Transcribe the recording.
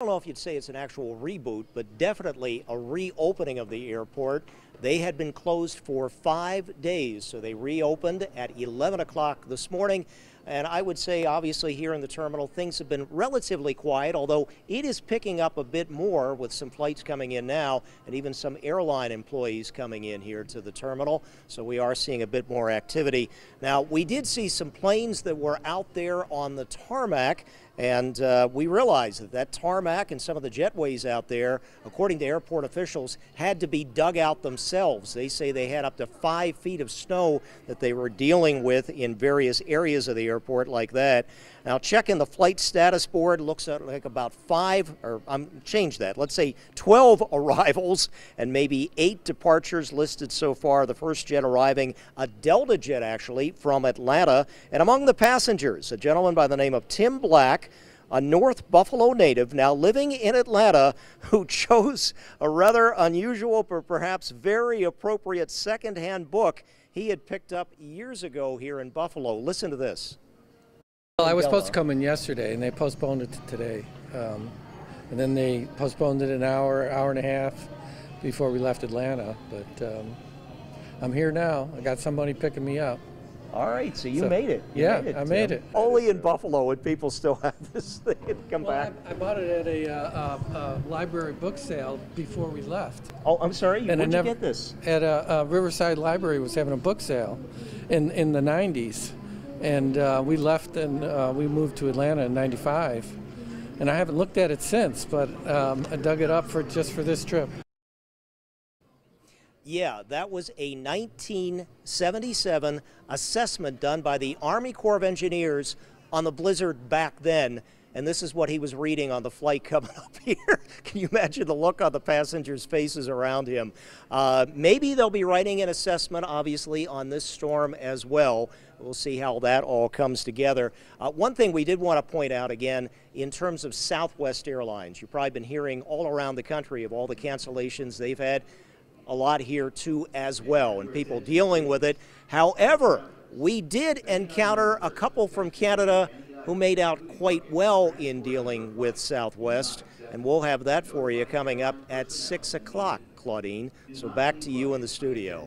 I don't know if you'd say it's an actual reboot, but definitely a reopening of the airport. They had been closed for 5 days, so they reopened at 11 o'clock this morning. And I would say, obviously, here in the terminal, things have been relatively quiet, although it is picking up a bit more with some flights coming in now and even some airline employees coming in here to the terminal. So we are seeing a bit more activity. Now, we did see some planes that were out there on the tarmac, and we realized that that tarmac and some of the jetways out there, according to airport officials, had to be dug out themselves. They say they had up to 5 feet of snow that they were dealing with in various areas of the airport like that. Now, checking the flight status board, looks like about 12 arrivals and maybe 8 departures listed so far. The first jet arriving, a Delta jet actually, from Atlanta. And among the passengers, a gentleman by the name of Tim Black, a North Buffalo native now living in Atlanta, who chose a rather unusual but perhaps very appropriate secondhand book he had picked up years ago here in Buffalo. Listen to this. Well, I was supposed to come in yesterday, and they postponed it to today. And then they postponed it an hour and a half before we left Atlanta. But I'm here now. I got somebody picking me up. All right, so you made it. I made it. Only in Buffalo would people still have this thing and come back. I bought it at a library book sale before we left. Oh, I'm sorry, where'd you get this? At a Riverside Library was having a book sale in the 90s. And we left and we moved to Atlanta in '95. And I haven't looked at it since, but I dug it up just for this trip. Yeah, that was a 1977 assessment done by the Army Corps of Engineers on the blizzard back then. And this is what he was reading on the flight coming up here. Can you imagine the look on the passengers' faces around him? Maybe they'll be writing an assessment, obviously, on this storm as well. We'll see how that all comes together. One thing we did want to point out again, in terms of Southwest Airlines, you've probably been hearing all around the country of all the cancellations they've had. A lot here too as well, and people dealing with it. However, we did encounter a couple from Canada who made out quite well in dealing with Southwest, and we'll have that for you coming up at 6 o'clock, Claudine. So back to you in the studio.